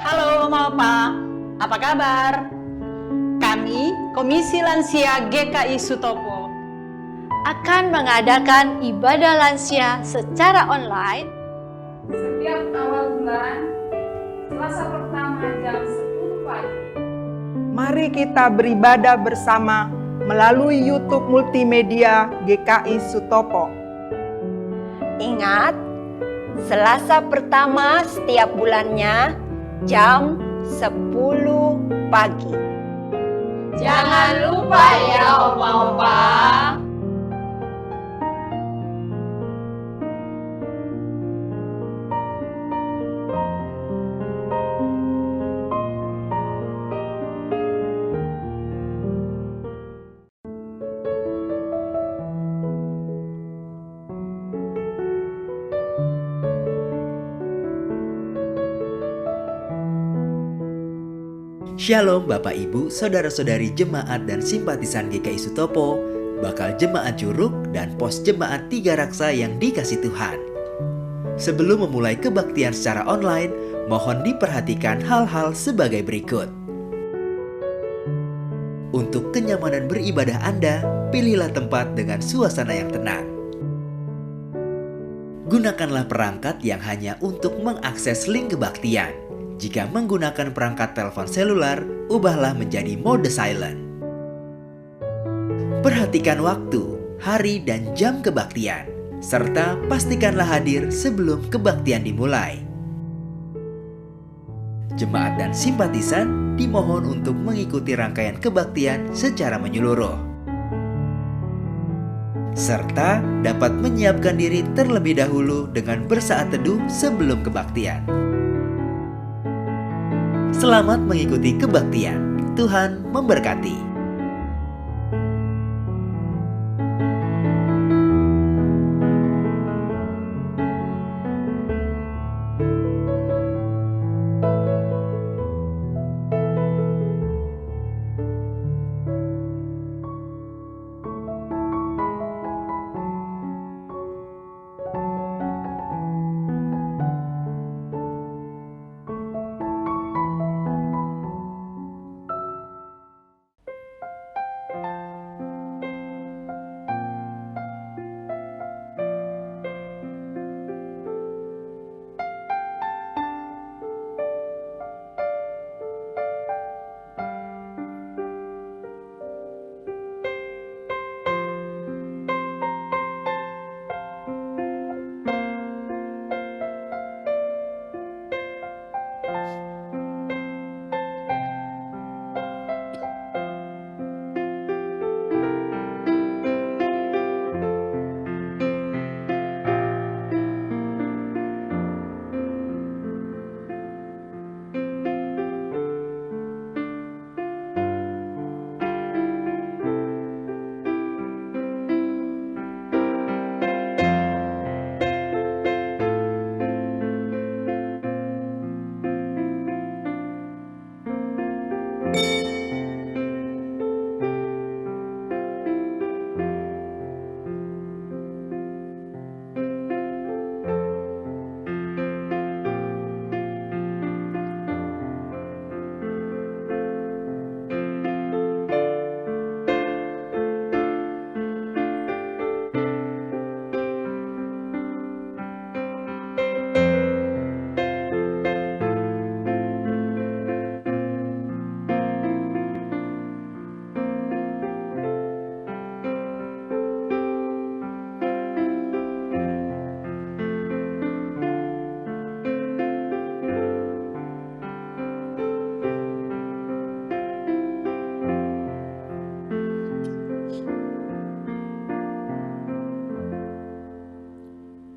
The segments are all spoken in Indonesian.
Halo Mama Opa, apa kabar? Kami Komisi Lansia GKI Sutopo akan mengadakan ibadah lansia secara online setiap awal bulan, Selasa pertama jam 10 pagi. Mari kita beribadah bersama melalui YouTube multimedia GKI Sutopo. Ingat, Selasa pertama setiap bulannya jam 10 pagi. Jangan lupa ya Oma-Opa. Shalom Bapak Ibu, Saudara-saudari jemaat dan simpatisan GKI Sutopo, bakal jemaat Curug dan pos jemaat Tiga Raksa yang dikasih Tuhan. Sebelum memulai kebaktian secara online, mohon diperhatikan hal-hal sebagai berikut. Untuk kenyamanan beribadah Anda, pilihlah tempat dengan suasana yang tenang. Gunakanlah perangkat yang hanya untuk mengakses link kebaktian. Jika menggunakan perangkat telepon seluler, ubahlah menjadi mode silent. Perhatikan waktu, hari, dan jam kebaktian, serta pastikanlah hadir sebelum kebaktian dimulai. Jemaat dan simpatisan dimohon untuk mengikuti rangkaian kebaktian secara menyeluruh, serta dapat menyiapkan diri terlebih dahulu dengan bersaat teduh sebelum kebaktian. Selamat mengikuti kebaktian. Tuhan memberkati.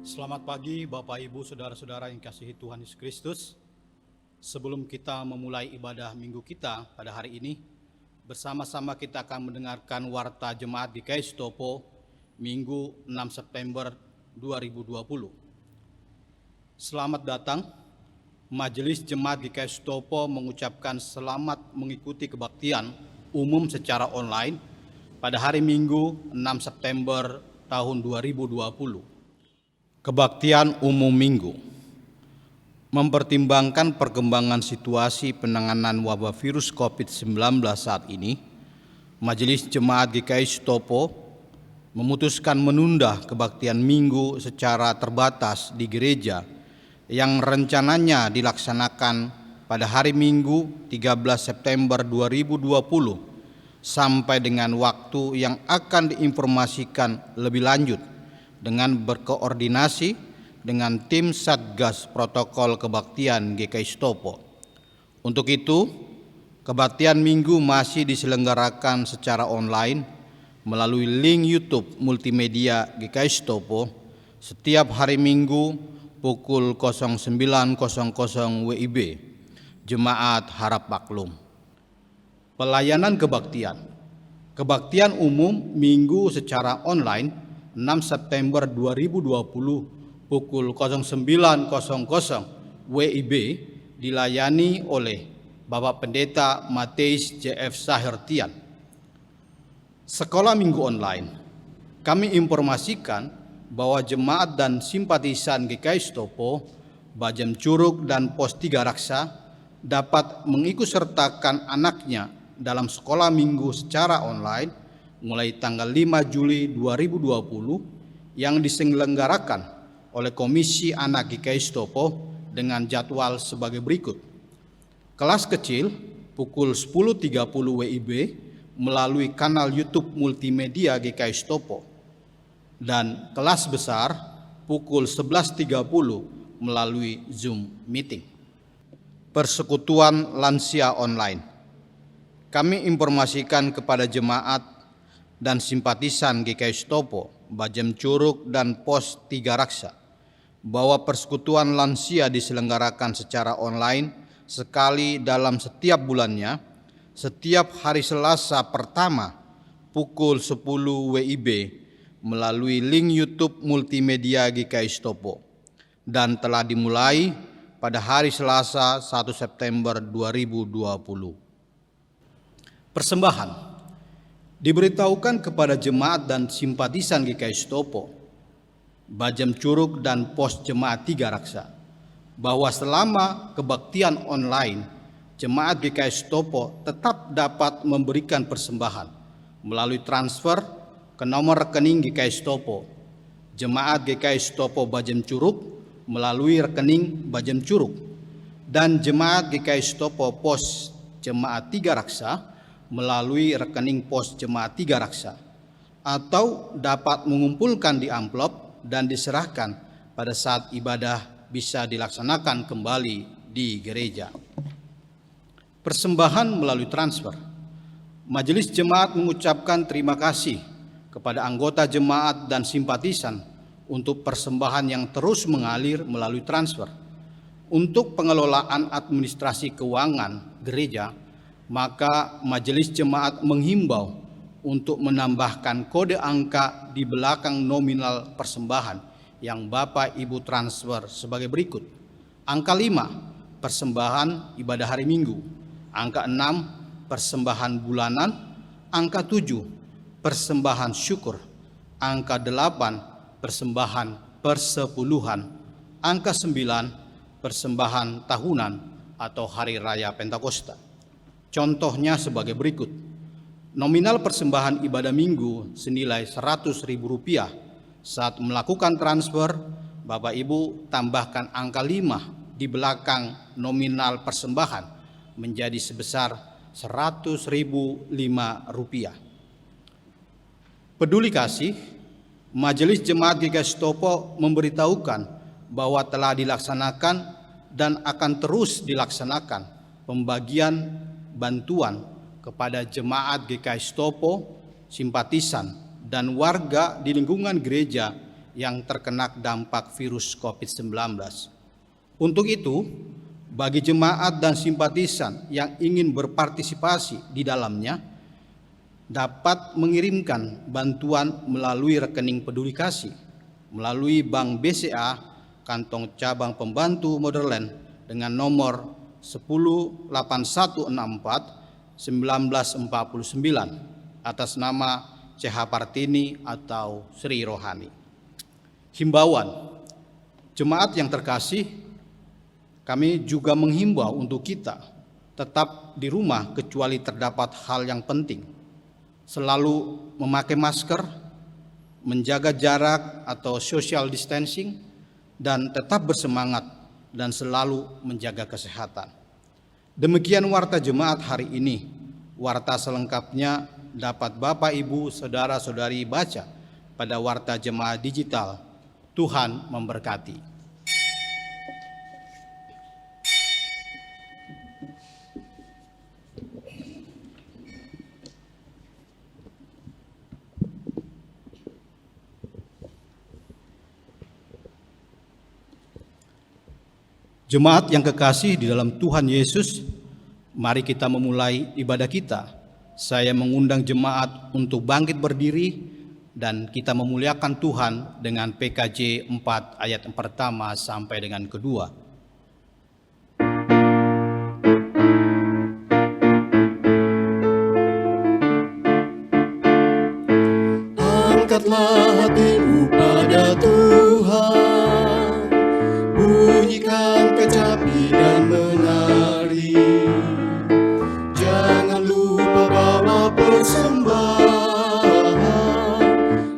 Selamat pagi Bapak Ibu Saudara-saudara yang kasihi Tuhan Yesus Kristus. Sebelum kita memulai ibadah minggu kita pada hari ini, bersama-sama kita akan mendengarkan warta jemaat GKI Sutopo Minggu 6 September 2020. Selamat datang. Majelis Jemaat GKI Sutopo mengucapkan selamat mengikuti kebaktian umum secara online pada hari Minggu 6 September tahun 2020. Kebaktian umum minggu. Mempertimbangkan perkembangan situasi penanganan wabah virus COVID-19 saat ini, Majelis Jemaat GKI Sutopo memutuskan menunda kebaktian minggu secara terbatas di gereja yang rencananya dilaksanakan pada hari Minggu 13 September 2020 sampai dengan waktu yang akan diinformasikan lebih lanjut dengan berkoordinasi dengan tim Satgas Protokol Kebaktian GKI Sutopo. Untuk itu, kebaktian minggu masih diselenggarakan secara online melalui link YouTube multimedia GKI Sutopo setiap hari Minggu pukul 09.00 WIB. Jemaat harap maklum. Pelayanan kebaktian. Kebaktian umum minggu secara online 6 September 2020 pukul 09.00 WIB dilayani oleh Bapak Pendeta Mateus JF Sahertian. Sekolah minggu online. Kami informasikan bahwa jemaat dan simpatisan GKI Sutopo, Bajem Curug dan Pos 3 Raksa dapat mengikutsertakan anaknya dalam sekolah minggu secara online mulai tanggal 5 Juli 2020 yang diselenggarakan oleh Komisi Anak GKI Sutopo dengan jadwal sebagai berikut. Kelas kecil pukul 10.30 WIB melalui kanal YouTube multimedia GKI Sutopo dan kelas besar pukul 11.30 melalui Zoom meeting. Persekutuan Lansia Online. Kami informasikan kepada jemaat dan simpatisan GKI Sutopo, Bajem Curug, dan Pos 3 Raksa bahwa persekutuan lansia diselenggarakan secara online sekali dalam setiap bulannya, setiap hari Selasa pertama pukul 10 WIB melalui link YouTube multimedia GKI Sutopo dan telah dimulai pada hari Selasa 1 September 2020. Persembahan diberitahukan kepada jemaat dan simpatisan GKI Sutopo, Bajem Curug, dan Pos Jemaat 3 Raksa bahwa selama kebaktian online, jemaat GKI Sutopo tetap dapat memberikan persembahan melalui transfer ke nomor rekening GKI Sutopo, jemaat GKI Sutopo Bajem Curug melalui rekening Bajem Curug, dan jemaat GKI Sutopo Pos Jemaat 3 Raksa melalui rekening Pos Jemaat 3 Raksa, atau dapat mengumpulkan di amplop dan diserahkan pada saat ibadah bisa dilaksanakan kembali di gereja. Persembahan melalui transfer. Majelis Jemaat mengucapkan terima kasih kepada anggota jemaat dan simpatisan untuk persembahan yang terus mengalir melalui transfer. Untuk pengelolaan administrasi keuangan gereja, maka Majelis Jemaat menghimbau untuk menambahkan kode angka di belakang nominal persembahan yang Bapak Ibu transfer sebagai berikut. Angka 5, persembahan ibadah hari Minggu. Angka 6, persembahan bulanan. Angka 7, persembahan syukur. Angka 8, persembahan persepuluhan. Angka 9, persembahan tahunan atau hari raya Pentakosta. Contohnya sebagai berikut. Nominal persembahan ibadah minggu senilai Rp100.000. Saat melakukan transfer, Bapak Ibu tambahkan angka 5 di belakang nominal persembahan menjadi sebesar Rp100.005. Peduli kasih, Majelis Jemaat GKI Sutopo memberitahukan bahwa telah dilaksanakan dan akan terus dilaksanakan pembagian bantuan kepada jemaat GKI Sutopo, simpatisan, dan warga di lingkungan gereja yang terkena dampak virus COVID-19. Untuk itu, bagi jemaat dan simpatisan yang ingin berpartisipasi di dalamnya, dapat mengirimkan bantuan melalui rekening peduli kasih, melalui Bank BCA, Kantong Cabang Pembantu Motherland dengan nomor 108164-1949 atas nama CH Partini atau Sri Rohani. Himbauan, jemaat yang terkasih, kami juga menghimbau untuk kita tetap di rumah kecuali terdapat hal yang penting. Selalu memakai masker, menjaga jarak atau social distancing, dan tetap bersemangat dan selalu menjaga kesehatan. Demikian warta jemaat hari ini. Warta selengkapnya dapat Bapak, Ibu, Saudara-saudari baca pada warta jemaat digital. Tuhan memberkati. Jemaat yang kekasih di dalam Tuhan Yesus, mari kita memulai ibadah kita. Saya mengundang jemaat untuk bangkit berdiri dan kita memuliakan Tuhan dengan PKJ 4 ayat yang pertama sampai dengan kedua. Angkatlah hatimu pada Tuhan, bunyikan kecapi dan menari. Jangan lupa bawa persembahan.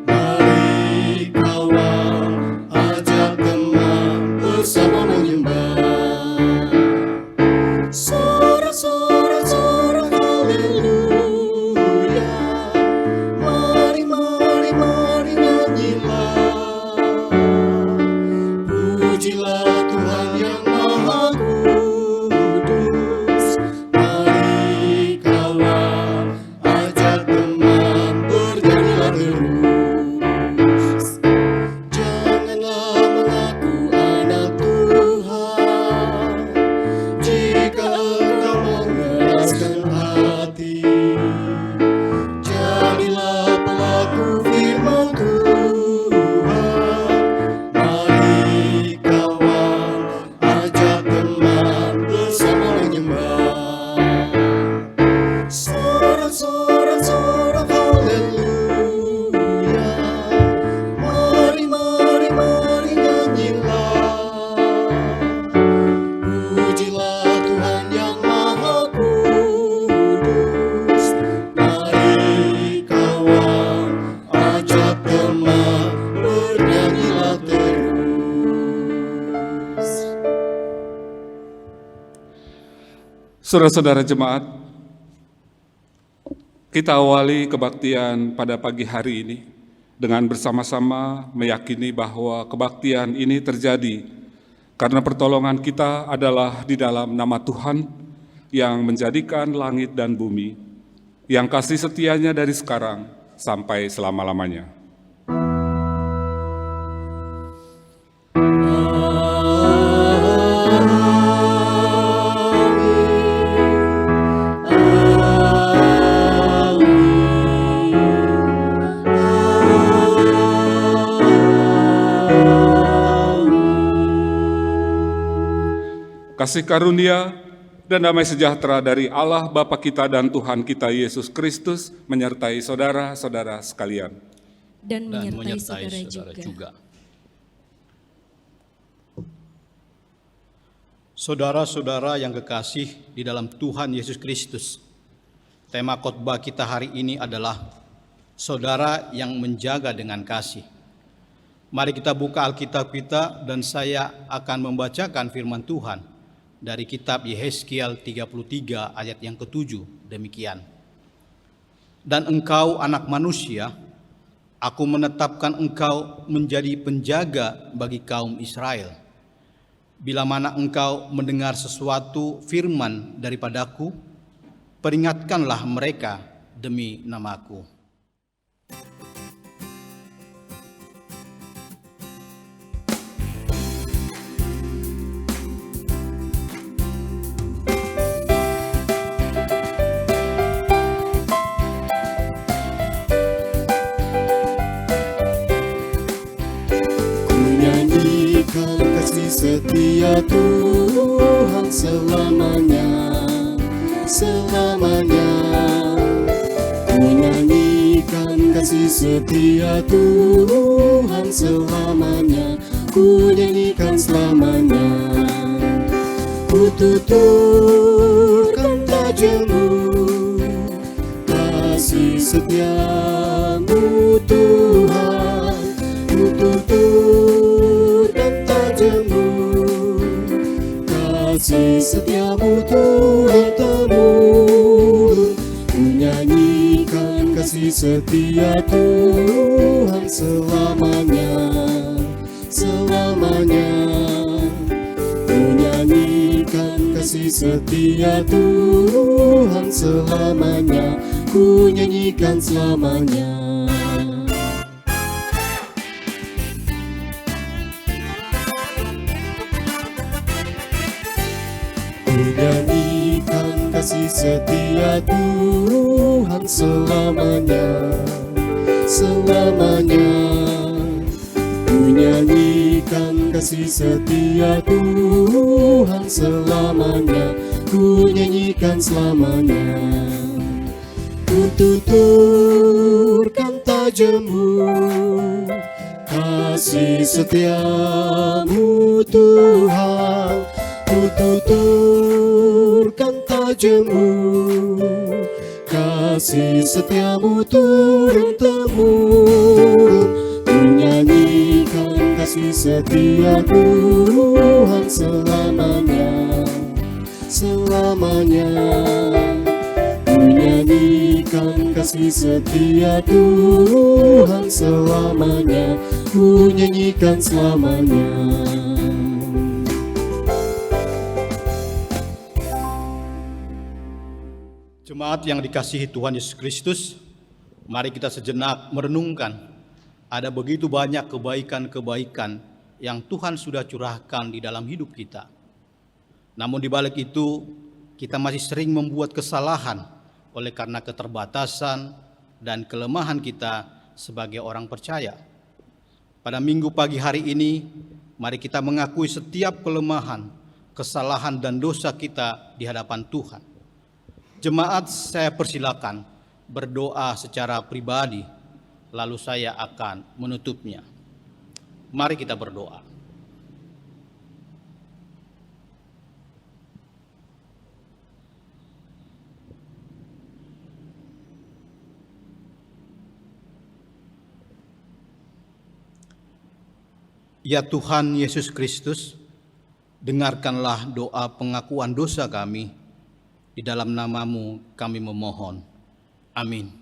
Mari kawan, ajak teman bersama menyembah. Sorak-sorak haleluya. Mari nyanyilah. Pujilah Tuhan yang Maha Kudus. Saudara-saudara jemaat, kita awali kebaktian pada pagi hari ini dengan bersama-sama meyakini bahwa kebaktian ini terjadi karena pertolongan kita adalah di dalam nama Tuhan yang menjadikan langit dan bumi, yang kasih setianya dari sekarang sampai selama-lamanya. Kasih karunia dan damai sejahtera dari Allah Bapa kita dan Tuhan kita Yesus Kristus menyertai saudara-saudara sekalian. Dan menyertai saudara juga. Saudara-saudara yang kekasih di dalam Tuhan Yesus Kristus, tema khotbah kita hari ini adalah saudara yang menjaga dengan kasih. Mari kita buka Alkitab kita dan saya akan membacakan firman Tuhan dari kitab Yehezkiel 33 ayat yang ke-7, demikian. Dan engkau anak manusia, aku menetapkan engkau menjadi penjaga bagi kaum Israel. Bila mana engkau mendengar sesuatu firman daripadaku, peringatkanlah mereka demi namaku. Setia Tuhan selamanya, selamanya. Ku nyanyikan kasih setia Tuhan selamanya, ku nyanyikan selamanya. Ku tuturkan tajammu, kasih setiamu Tuhan. Ku tuturkan tajammu, kasih setiamu Tuhan temurun. Ku nyanyikan kasih setia Tuhan selamanya, selamanya. Ku nyanyikan kasih setia Tuhan selamanya, ku nyanyikan selamanya. Nyanyikan kasih setia Tuhan selamanya, selamanya. Ku nyanyikan kasih setia Tuhan selamanya, ku nyanyikan selamanya. Ku tuturkan tajammu, kasih setiamu Tuhan. Ku tuturkan tajammu, kasih setiamu Tuhan temurun. Ku nyanyikan kasih setia Tuhan selamanya, selamanya. Ku nyanyikan kasih setia Tuhan selamanya, ku nyanyikan selamanya. Jemaat yang dikasihi Tuhan Yesus Kristus, mari kita sejenak merenungkan. Ada begitu banyak kebaikan-kebaikan yang Tuhan sudah curahkan di dalam hidup kita. Namun di balik itu, kita masih sering membuat kesalahan oleh karena keterbatasan dan kelemahan kita sebagai orang percaya. Pada minggu pagi hari ini, mari kita mengakui setiap kelemahan, kesalahan dan dosa kita di hadapan Tuhan. Jemaat, saya persilakan berdoa secara pribadi, lalu saya akan menutupnya. Mari kita berdoa. Ya Tuhan Yesus Kristus, dengarkanlah doa pengakuan dosa kami. Di dalam nama-Mu kami memohon. Amin.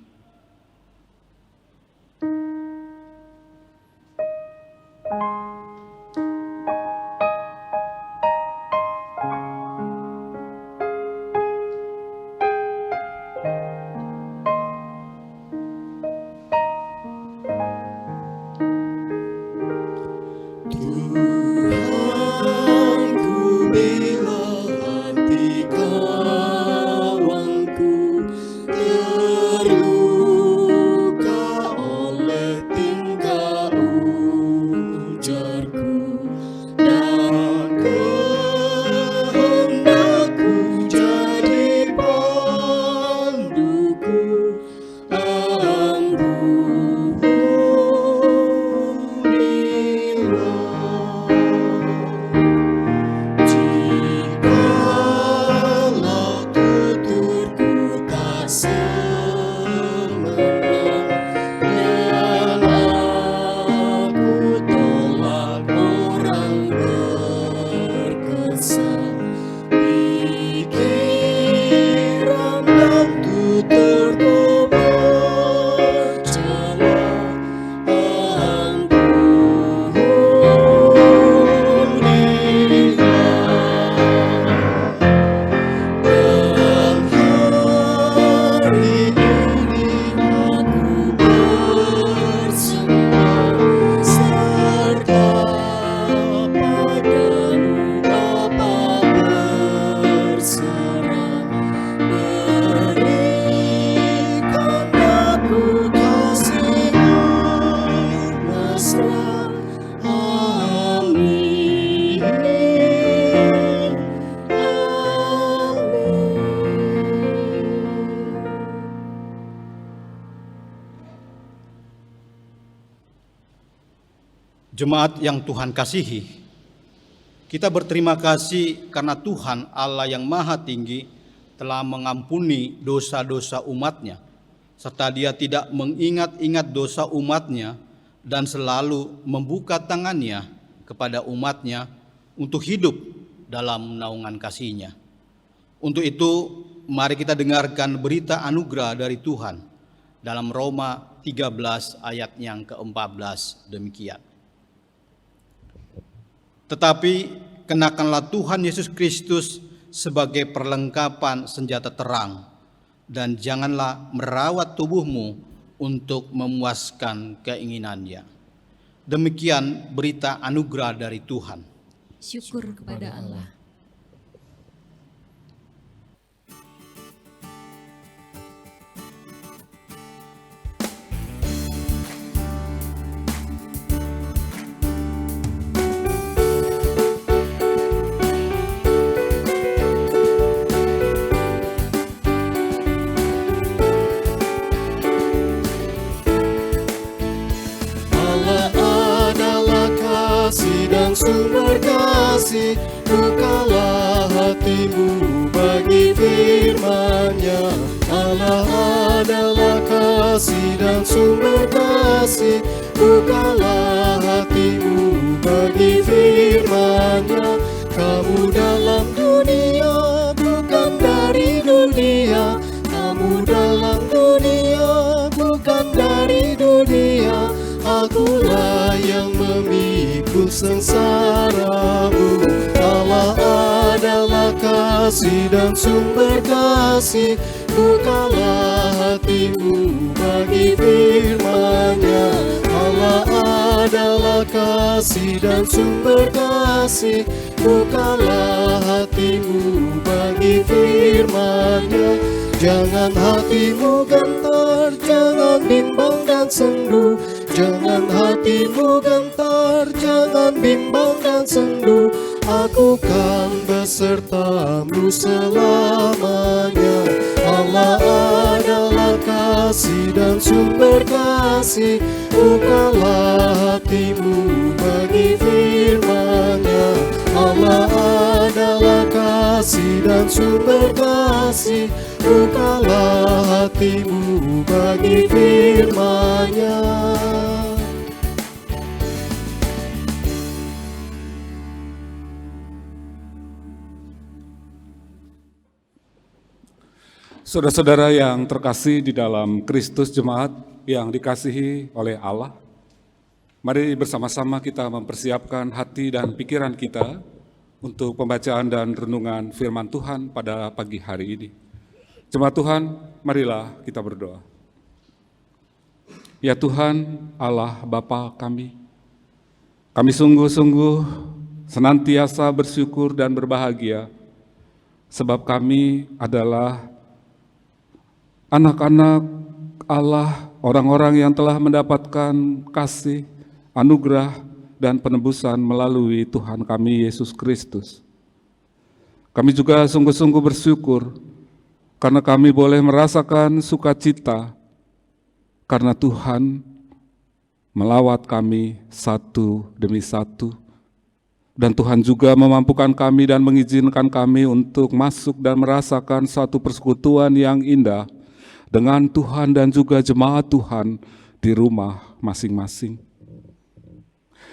Jemaat yang Tuhan kasihi, kita berterima kasih karena Tuhan Allah yang Maha Tinggi telah mengampuni dosa-dosa umat-Nya, serta Dia tidak mengingat-ingat dosa umat-Nya dan selalu membuka tangan-Nya kepada umat-Nya untuk hidup dalam naungan kasih-Nya. Untuk itu, mari kita dengarkan berita anugerah dari Tuhan dalam Roma 13 ayat yang ke-14 demikian. Tetapi kenakanlah Tuhan Yesus Kristus sebagai perlengkapan senjata terang, dan janganlah merawat tubuhmu untuk memuaskan keinginannya. Demikian berita anugerah dari Tuhan. Syukur kepada Allah. Sumber kasih, bukalah hatimu bagi firman-Nya. Allah adalah kasih dan sumber kasih, bukalah hatimu bagi firman-Nya. Kamu dalam dunia, bukan dari dunia. Kamu dalam dunia, bukan dari dunia. Akulah yang memikul sengsaramu. Allah adalah kasih dan sumber kasih, bukalah hatimu bagi firman-Nya. Allah adalah kasih dan sumber kasih, bukalah hatimu bagi firman-Nya. Jangan hatimu gentar, jangan bimbang dan sendu. Jangan hatimu gentar, jangan bimbang dan sendu. Aku kan besertamu selamanya. Allah adalah kasih dan sumber kasih, bukalah hatimu bagi firman-Nya. Allah adalah kasih dan sumber kasih, bukalah hatimu bagi firman-Nya. Saudara-saudara yang terkasih di dalam Kristus, jemaat yang dikasihi oleh Allah, mari bersama-sama kita mempersiapkan hati dan pikiran kita untuk pembacaan dan renungan firman Tuhan pada pagi hari ini. Jemaat Tuhan, marilah kita berdoa. Ya Tuhan, Allah Bapa kami sungguh-sungguh senantiasa bersyukur dan berbahagia sebab kami adalah anak-anak Allah, orang-orang yang telah mendapatkan kasih, anugerah, dan penebusan melalui Tuhan kami Yesus Kristus. Kami juga sungguh-sungguh bersyukur karena kami boleh merasakan sukacita karena Tuhan melawat kami satu demi satu. Dan Tuhan juga memampukan kami dan mengizinkan kami untuk masuk dan merasakan suatu persekutuan yang indah dengan Tuhan dan juga jemaat Tuhan di rumah masing-masing.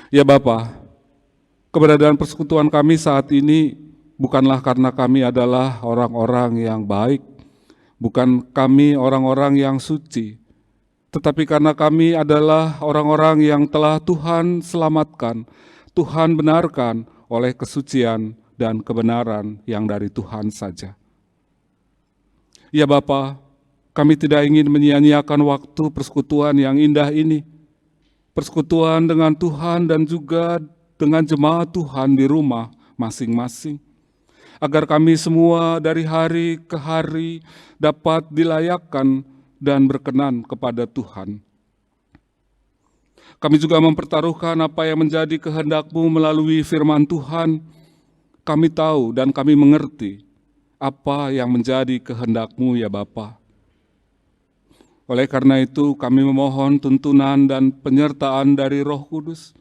Ya Bapa, keberadaan persekutuan kami saat ini bukanlah karena kami adalah orang-orang yang baik, bukan kami orang-orang yang suci, tetapi karena kami adalah orang-orang yang telah Tuhan selamatkan, Tuhan benarkan oleh kesucian dan kebenaran yang dari Tuhan saja. Ya Bapa, kami tidak ingin menyia-nyiakan waktu persekutuan yang indah ini, persekutuan dengan Tuhan dan juga dengan jemaat Tuhan di rumah masing-masing, agar kami semua dari hari ke hari dapat dilayakkan dan berkenan kepada Tuhan. Kami juga mempertaruhkan apa yang menjadi kehendak-Mu melalui firman Tuhan. Kami tahu dan kami mengerti apa yang menjadi kehendak-Mu ya Bapa. Oleh karena itu kami memohon tuntunan dan penyertaan dari Roh Kudus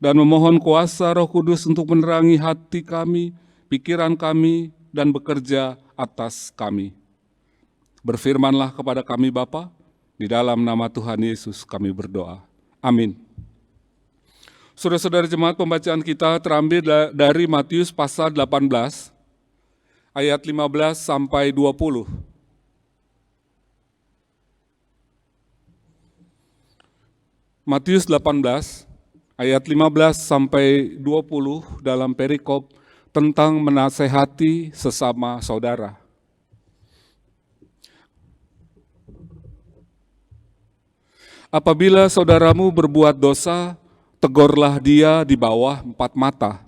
dan memohon kuasa Roh Kudus untuk menerangi hati kami, pikiran kami, dan bekerja atas kami. Berfirmanlah kepada kami Bapa, di dalam nama Tuhan Yesus kami berdoa. Amin. Saudara-saudara jemaat, pembacaan kita terambil dari Matius pasal 18, ayat 15 sampai 20. Matius 18 ayat 15 sampai 20 dalam perikop tentang menasehati sesama saudara. Apabila saudaramu berbuat dosa, tegurlah dia di bawah 4 mata.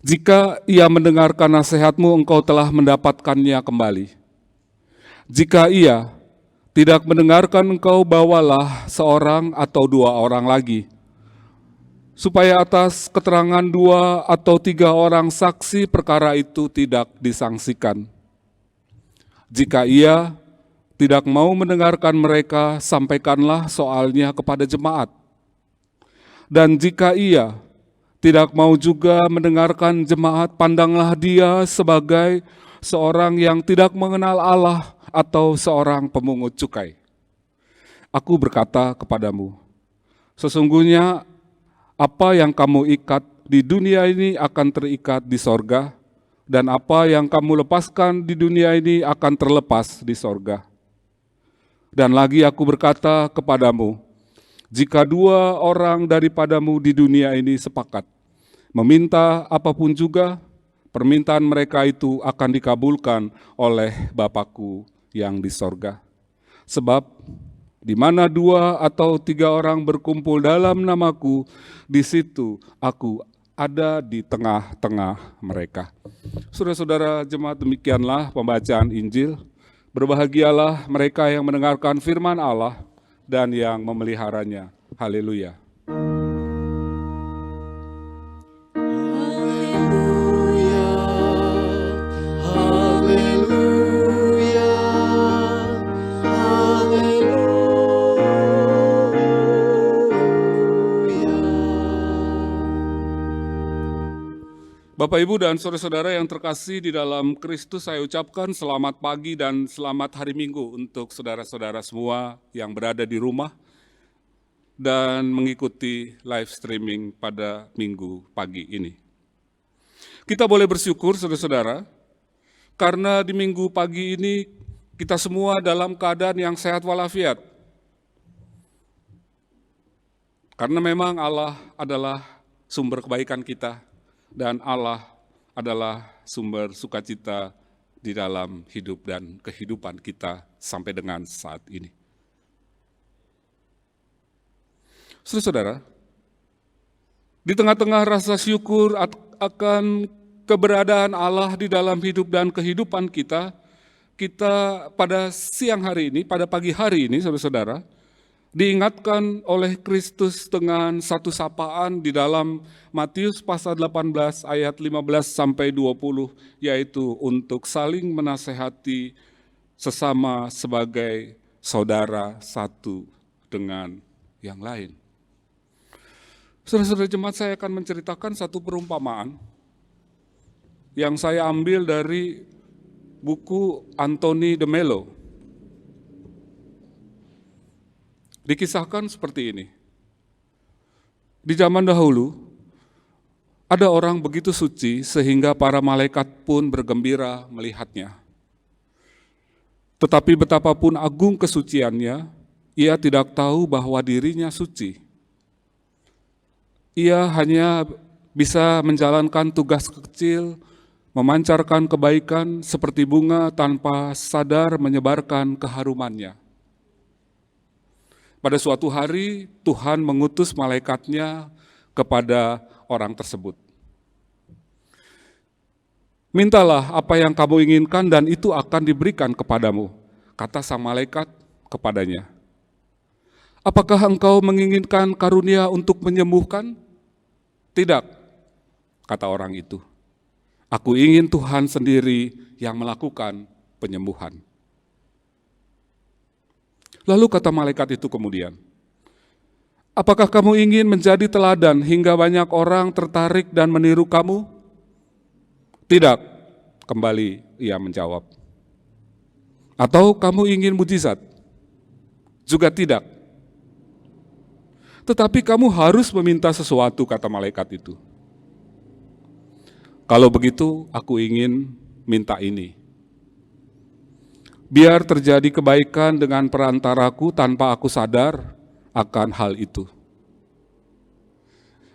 Jika ia mendengarkan nasihatmu, engkau telah mendapatkannya kembali. Jika ia tidak mendengarkan, engkau bawalah seorang atau 2 orang lagi, supaya atas keterangan 2 atau 3 orang saksi perkara itu tidak disangsikan. Jika ia tidak mau mendengarkan mereka, sampaikanlah soalnya kepada jemaat. Dan jika ia tidak mau juga mendengarkan jemaat, pandanglah dia sebagai seorang yang tidak mengenal Allah atau seorang pemungut cukai. Aku berkata kepadamu, sesungguhnya apa yang kamu ikat di dunia ini akan terikat di sorga, dan apa yang kamu lepaskan di dunia ini akan terlepas di sorga. Dan lagi aku berkata kepadamu, jika 2 orang daripadamu di dunia ini sepakat meminta apapun juga, permintaan mereka itu akan dikabulkan oleh Bapa-Ku yang di sorga. Sebab di mana 2 atau 3 orang berkumpul dalam nama-Ku, di situ Aku ada di tengah-tengah mereka. Saudara-saudara jemaat, demikianlah pembacaan Injil. Berbahagialah mereka yang mendengarkan firman Allah dan yang memeliharanya. Haleluya. Bapak, Ibu, dan saudara-saudara yang terkasih di dalam Kristus, saya ucapkan selamat pagi dan selamat hari Minggu untuk saudara-saudara semua yang berada di rumah dan mengikuti live streaming pada Minggu pagi ini. Kita boleh bersyukur, saudara-saudara, karena di Minggu pagi ini kita semua dalam keadaan yang sehat walafiat. Karena memang Allah adalah sumber kebaikan kita dan Allah adalah sumber sukacita di dalam hidup dan kehidupan kita sampai dengan saat ini. Saudara-saudara, di tengah-tengah rasa syukur akan keberadaan Allah di dalam hidup dan kehidupan kita pada siang hari ini, pada pagi hari ini, saudara-saudara, diingatkan oleh Kristus dengan satu sapaan di dalam Matius pasal 18 ayat 15 sampai 20, yaitu untuk saling menasehati sesama sebagai saudara satu dengan yang lain. Saudara-saudara jemaat, saya akan menceritakan satu perumpamaan yang saya ambil dari buku Anthony de Mello. Dikisahkan seperti ini. Di zaman dahulu, ada orang begitu suci sehingga para malaikat pun bergembira melihatnya. Tetapi betapapun agung kesuciannya, ia tidak tahu bahwa dirinya suci. Ia hanya bisa menjalankan tugas kecil, memancarkan kebaikan seperti bunga tanpa sadar menyebarkan keharumannya. Pada suatu hari, Tuhan mengutus malaikatnya kepada orang tersebut. Mintalah apa yang kamu inginkan dan itu akan diberikan kepadamu, kata sang malaikat kepadanya. Apakah engkau menginginkan karunia untuk menyembuhkan? Tidak, kata orang itu. Aku ingin Tuhan sendiri yang melakukan penyembuhan. Lalu kata malaikat itu kemudian, apakah kamu ingin menjadi teladan hingga banyak orang tertarik dan meniru kamu? Tidak, kembali ia menjawab. Atau kamu ingin mujizat? Juga tidak. Tetapi kamu harus meminta sesuatu, kata malaikat itu. Kalau begitu, aku ingin minta ini. Biar terjadi kebaikan dengan perantaraku tanpa aku sadar akan hal itu.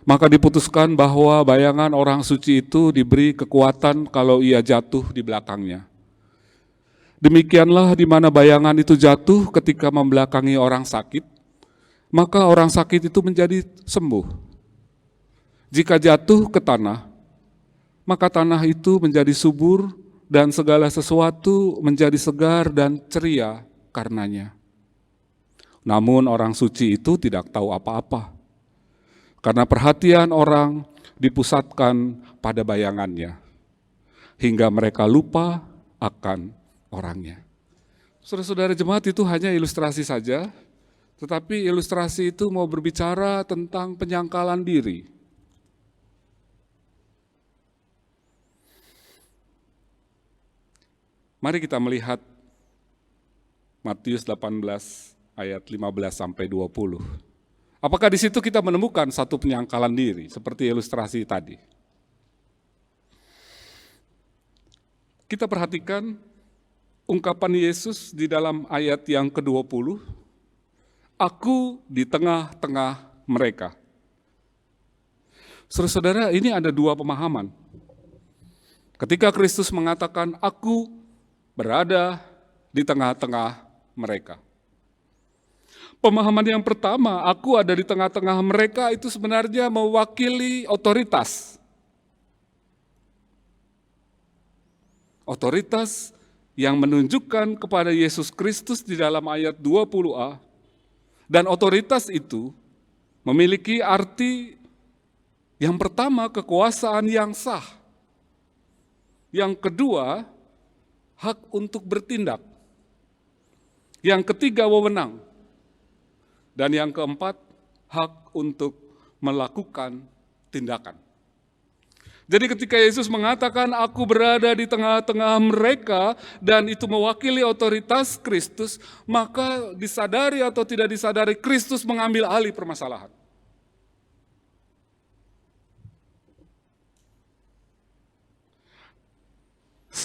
Maka diputuskan bahwa bayangan orang suci itu diberi kekuatan kalau ia jatuh di belakangnya. Demikianlah di mana bayangan itu jatuh ketika membelakangi orang sakit, maka orang sakit itu menjadi sembuh. Jika jatuh ke tanah, maka tanah itu menjadi subur dan segala sesuatu menjadi segar dan ceria karenanya. Namun orang suci itu tidak tahu apa-apa, karena perhatian orang dipusatkan pada bayangannya, hingga mereka lupa akan orangnya. Saudara-saudara jemaat, itu hanya ilustrasi saja, tetapi ilustrasi itu mau berbicara tentang penyangkalan diri. Mari kita melihat Matius 18 ayat 15 sampai 20. Apakah di situ kita menemukan satu penyangkalan diri seperti ilustrasi tadi? Kita perhatikan ungkapan Yesus di dalam ayat yang ke-20, aku di tengah-tengah mereka. Saudara-saudara, ini ada dua pemahaman. Ketika Kristus mengatakan, aku berada di tengah-tengah mereka. Pemahaman yang pertama, aku ada di tengah-tengah mereka, itu sebenarnya mewakili otoritas. Otoritas yang menunjukkan kepada Yesus Kristus di dalam ayat 20a, dan otoritas itu memiliki arti yang pertama, kekuasaan yang sah. Yang kedua, hak untuk bertindak. Yang ketiga, wewenang. Dan yang keempat, hak untuk melakukan tindakan. Jadi ketika Yesus mengatakan, aku berada di tengah-tengah mereka, dan itu mewakili otoritas Kristus, maka disadari atau tidak disadari, Kristus mengambil alih permasalahan.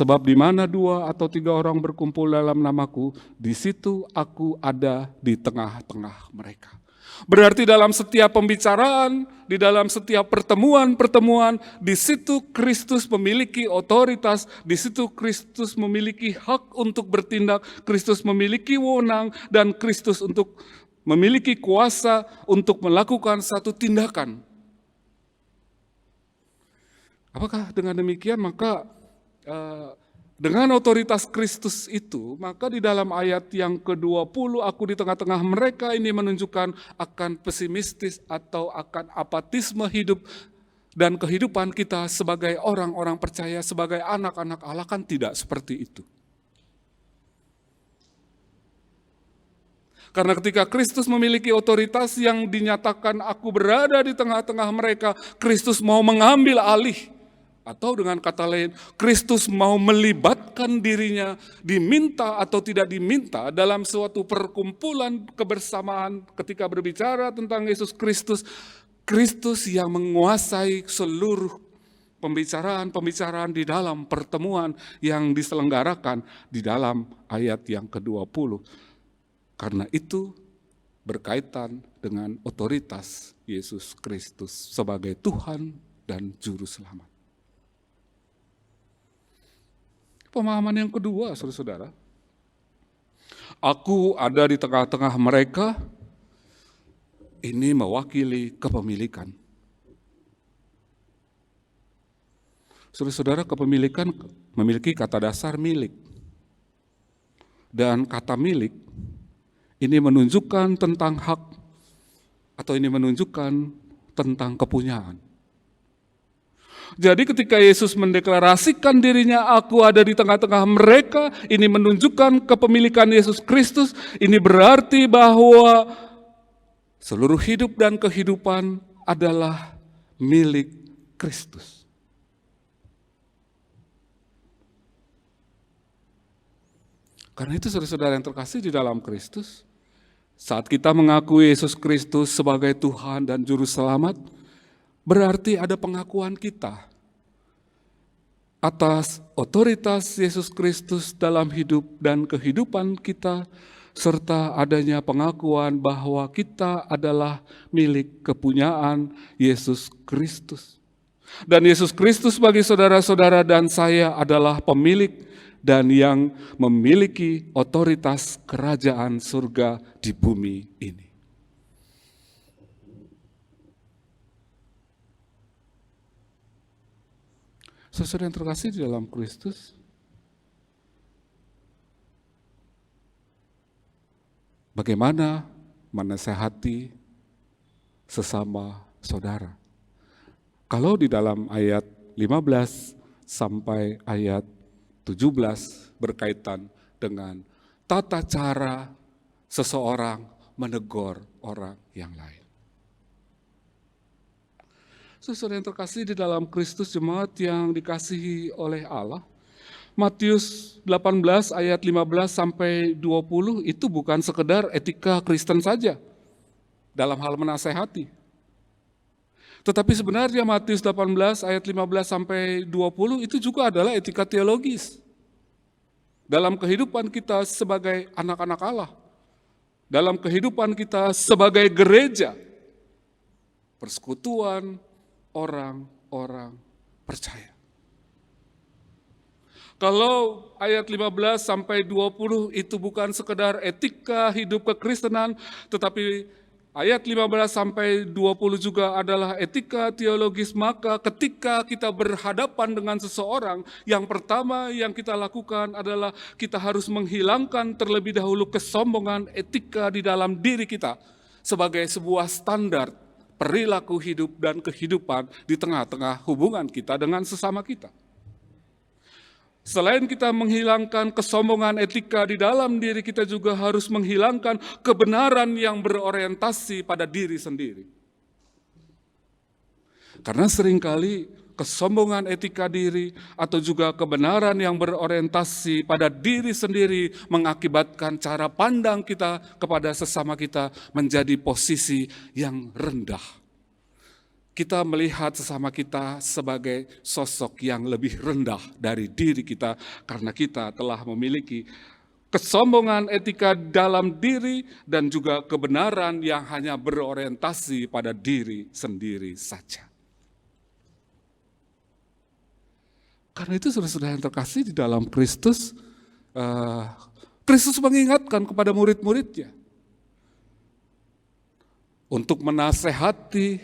Sebab di mana 2 atau 3 orang berkumpul dalam namaku, di situ aku ada di tengah-tengah mereka. Berarti dalam setiap pembicaraan, di dalam setiap pertemuan-pertemuan, di situ Kristus memiliki otoritas, di situ Kristus memiliki hak untuk bertindak, Kristus memiliki wewenang, dan Kristus untuk memiliki kuasa untuk melakukan satu tindakan. Apakah dengan demikian maka dengan otoritas Kristus itu, maka di dalam ayat yang ke-20, aku di tengah-tengah mereka, ini menunjukkan akan pesimistis atau akan apatisme hidup dan kehidupan kita sebagai orang-orang percaya, sebagai anak-anak Allah, kan tidak seperti itu. Karena ketika Kristus memiliki otoritas yang dinyatakan aku berada di tengah-tengah mereka, Kristus mau mengambil alih. Atau dengan kata lain, Kristus mau melibatkan dirinya, diminta atau tidak diminta dalam suatu perkumpulan kebersamaan ketika berbicara tentang Yesus Kristus. Kristus yang menguasai seluruh pembicaraan-pembicaraan di dalam pertemuan yang diselenggarakan di dalam ayat yang ke-20. Karena itu berkaitan dengan otoritas Yesus Kristus sebagai Tuhan dan Juru Selamat. Pemahaman yang kedua, saudara-saudara. Aku ada di tengah-tengah mereka, ini mewakili kepemilikan. Saudara-saudara, kepemilikan memiliki kata dasar milik. Dan kata milik ini menunjukkan tentang hak, atau ini menunjukkan tentang kepunyaan. Jadi ketika Yesus mendeklarasikan dirinya, aku ada di tengah-tengah mereka, ini menunjukkan kepemilikan Yesus Kristus. Ini berarti bahwa seluruh hidup dan kehidupan adalah milik Kristus. Karena itu saudara-saudara yang terkasih di dalam Kristus, saat kita mengakui Yesus Kristus sebagai Tuhan dan Juru Selamat, berarti ada pengakuan kita atas otoritas Yesus Kristus dalam hidup dan kehidupan kita, serta adanya pengakuan bahwa kita adalah milik kepunyaan Yesus Kristus. Dan Yesus Kristus bagi saudara-saudara dan saya adalah pemilik dan yang memiliki otoritas kerajaan surga di bumi ini. Saudara yang terkasih di dalam Kristus, bagaimana menasehati sesama saudara? Kalau di dalam ayat 15 sampai ayat 17 berkaitan dengan tata cara seseorang menegur orang yang lain. Saudara yang terkasih di dalam Kristus, jemaat yang dikasihi oleh Allah, Matius 18 ayat 15 sampai 20 itu bukan sekedar etika Kristen saja dalam hal menasehati. Tetapi sebenarnya Matius 18 ayat 15 sampai 20 itu juga adalah etika teologis dalam kehidupan kita sebagai anak-anak Allah, dalam kehidupan kita sebagai gereja, persekutuan orang-orang percaya. Kalau ayat 15 sampai 20 itu bukan sekedar etika hidup kekristenan, tetapi ayat 15 sampai 20 juga adalah etika teologis, maka ketika kita berhadapan dengan seseorang, yang pertama yang kita lakukan adalah kita harus menghilangkan terlebih dahulu kesombongan etika di dalam diri kita sebagai sebuah standar perilaku hidup dan kehidupan di tengah-tengah hubungan kita dengan sesama kita. Selain kita menghilangkan kesombongan etika di dalam diri, kita juga harus menghilangkan kebenaran yang berorientasi pada diri sendiri. Karena seringkali kesombongan etika diri atau juga kebenaran yang berorientasi pada diri sendiri mengakibatkan cara pandang kita kepada sesama kita menjadi posisi yang rendah. kita melihat sesama kita sebagai sosok yang lebih rendah dari diri kita karena kita telah memiliki kesombongan etika dalam diri dan juga kebenaran yang hanya berorientasi pada diri sendiri saja. Karena itu saudara-saudara yang terkasih di dalam Kristus, Kristus mengingatkan kepada murid-muridnya untuk menasehati,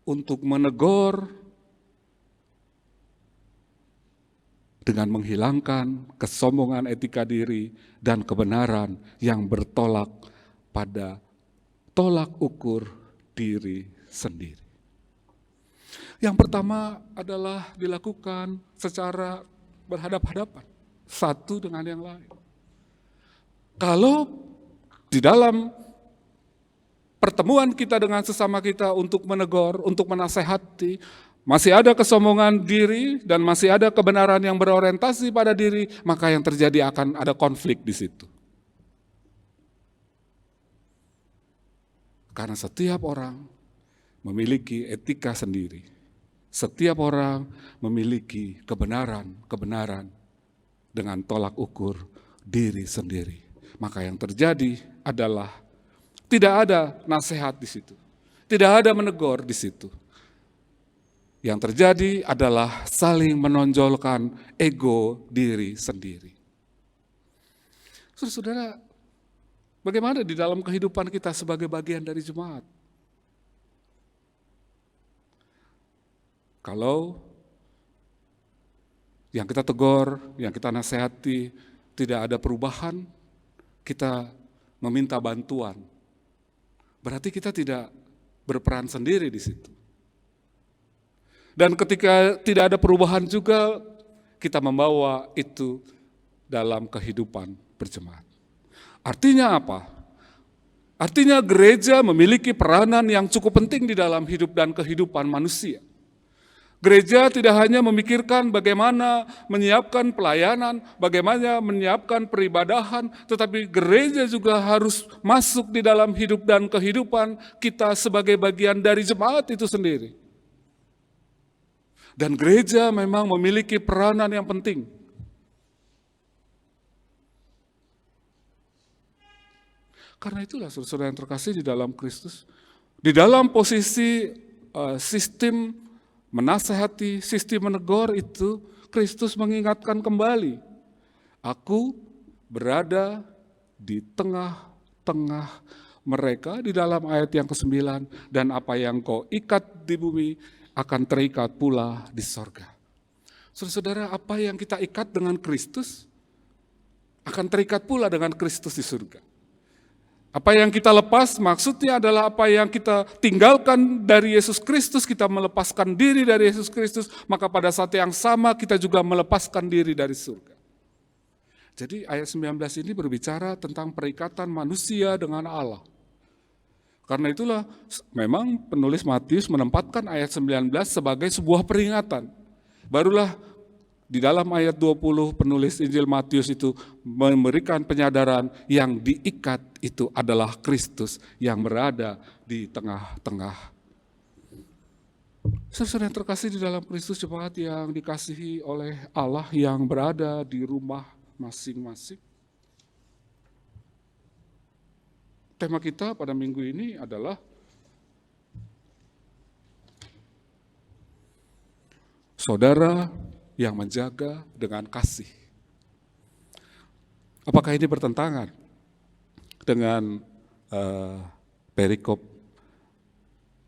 untuk menegur, dengan menghilangkan kesombongan etika diri dan kebenaran yang bertolak pada tolak ukur diri sendiri. Yang pertama adalah dilakukan secara berhadap-hadapan, satu dengan yang lain. Kalau di dalam pertemuan kita dengan sesama kita untuk menegur, untuk menasehati, masih ada kesombongan diri dan masih ada kebenaran yang berorientasi pada diri, maka yang terjadi akan ada konflik di situ. Karena setiap orang memiliki etika sendiri. Setiap orang memiliki kebenaran dengan tolak ukur diri sendiri. Maka yang terjadi adalah tidak ada nasihat di situ. Tidak ada menegur di situ. Yang terjadi adalah saling menonjolkan ego diri sendiri. Saudara-saudara, bagaimana di dalam kehidupan kita sebagai bagian dari jemaat? Kalau yang kita tegur, yang kita nasihati, tidak ada perubahan, kita meminta bantuan. Berarti kita tidak berperan sendiri di situ. Dan ketika tidak ada perubahan juga, kita membawa itu dalam kehidupan berjemaat. Artinya apa? Artinya gereja memiliki peranan yang cukup penting di dalam hidup dan kehidupan manusia. Gereja tidak hanya memikirkan bagaimana menyiapkan pelayanan, bagaimana menyiapkan peribadahan, tetapi gereja juga harus masuk di dalam hidup dan kehidupan kita sebagai bagian dari jemaat itu sendiri. Dan gereja memang memiliki peranan yang penting. Karena itulah saudara yang terkasih di dalam Kristus, di dalam posisi sistem menasehati, sistem menegur itu, Kristus mengingatkan kembali, aku berada di tengah-tengah mereka di dalam ayat yang ke-9, dan apa yang kau ikat di bumi akan terikat pula di sorga. Saudara-saudara, apa yang kita ikat dengan Kristus akan terikat pula dengan Kristus di surga. Apa yang kita lepas maksudnya adalah apa yang kita tinggalkan dari Yesus Kristus, kita melepaskan diri dari Yesus Kristus, maka pada saat yang sama kita juga melepaskan diri dari surga. Jadi ayat 19 ini berbicara tentang perikatan manusia dengan Allah. Karena itulah memang penulis Matius menempatkan ayat 19 sebagai sebuah peringatan. Barulah di dalam ayat 20 penulis Injil Matius itu memberikan penyadaran yang diikat itu adalah Kristus yang berada di tengah-tengah. Saudara yang terkasih di dalam Kristus, jemaat yang dikasihi oleh Allah yang berada di rumah masing-masing. Tema kita pada minggu ini adalah saudara yang menjaga dengan kasih. Apakah ini bertentangan dengan perikop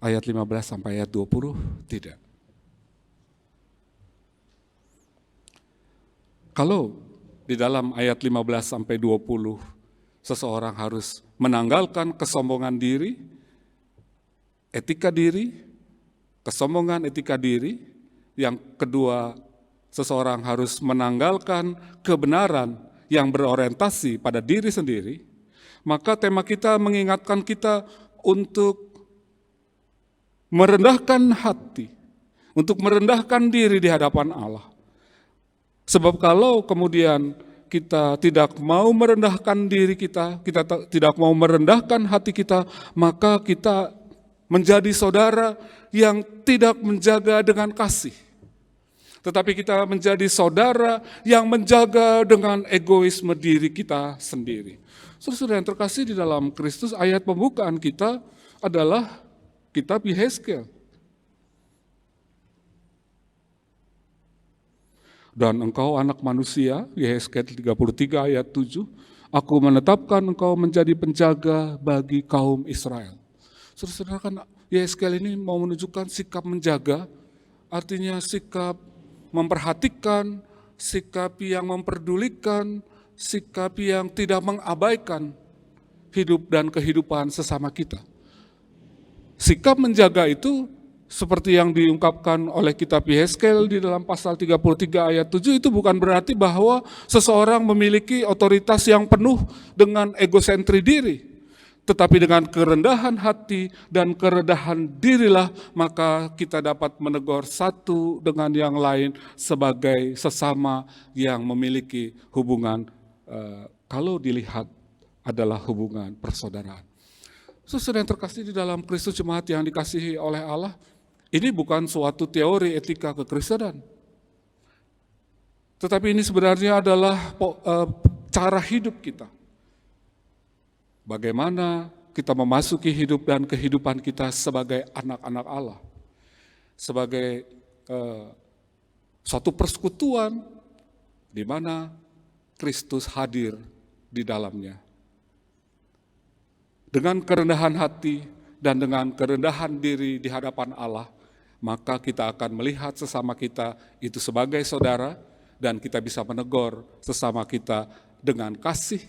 ayat 15 sampai ayat 20? Tidak. Kalau di dalam ayat 15 sampai 20 seseorang harus menanggalkan kesombongan diri, etika diri, kesombongan etika diri, yang kedua seseorang harus menanggalkan kebenaran yang berorientasi pada diri sendiri, maka tema kita mengingatkan kita untuk merendahkan hati, untuk merendahkan diri di hadapan Allah. Sebab kalau kemudian kita tidak mau merendahkan diri kita tidak mau merendahkan hati kita, maka kita menjadi saudara yang tidak menjaga dengan kasih. Tetapi kita menjadi saudara yang menjaga dengan egoisme diri kita sendiri. Saudara yang terkasih di dalam Kristus, ayat pembukaan kita adalah kitab Yehezkel. Dan engkau anak manusia, Yehezkel 33 ayat 7, aku menetapkan engkau menjadi penjaga bagi kaum Israel. Saudara, kan Yehezkel ini mau menunjukkan sikap menjaga, artinya sikap memperhatikan, sikap yang memperdulikan, sikap yang tidak mengabaikan hidup dan kehidupan sesama kita. Sikap menjaga itu seperti yang diungkapkan oleh kitab Yehezkel di dalam pasal 33 ayat 7 itu bukan berarti bahwa seseorang memiliki otoritas yang penuh dengan egosentri diri. Tetapi dengan kerendahan hati dan kerendahan dirilah maka kita dapat menegur satu dengan yang lain sebagai sesama yang memiliki hubungan kalau dilihat adalah hubungan persaudaraan. Saudara yang terkasih di dalam Kristus, jemaat yang dikasihi oleh Allah, ini bukan suatu teori etika kekristenan. Tetapi ini sebenarnya adalah cara hidup kita. Bagaimana kita memasuki hidup dan kehidupan kita sebagai anak-anak Allah. Sebagai suatu persekutuan di mana Kristus hadir di dalamnya. Dengan kerendahan hati dan dengan kerendahan diri di hadapan Allah, maka kita akan melihat sesama kita itu sebagai saudara dan kita bisa menegur sesama kita dengan kasih,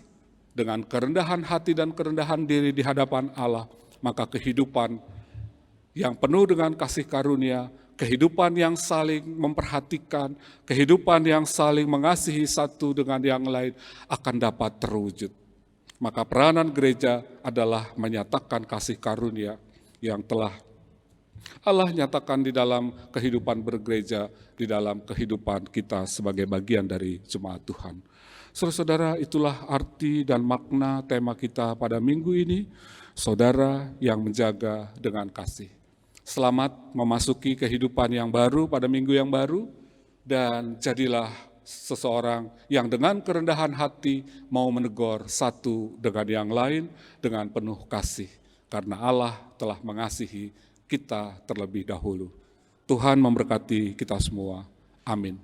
dengan kerendahan hati dan kerendahan diri di hadapan Allah, maka kehidupan yang penuh dengan kasih karunia, kehidupan yang saling memperhatikan, kehidupan yang saling mengasihi satu dengan yang lain akan dapat terwujud. Maka peranan gereja adalah menyatakan kasih karunia yang telah Allah nyatakan di dalam kehidupan bergereja, di dalam kehidupan kita sebagai bagian dari jemaat Tuhan. Saudara-saudara, itulah arti dan makna tema kita pada minggu ini, saudara yang menjaga dengan kasih. Selamat memasuki kehidupan yang baru pada minggu yang baru, dan jadilah seseorang yang dengan kerendahan hati mau menegur satu dengan yang lain dengan penuh kasih, karena Allah telah mengasihi kita terlebih dahulu. Tuhan memberkati kita semua. Amin.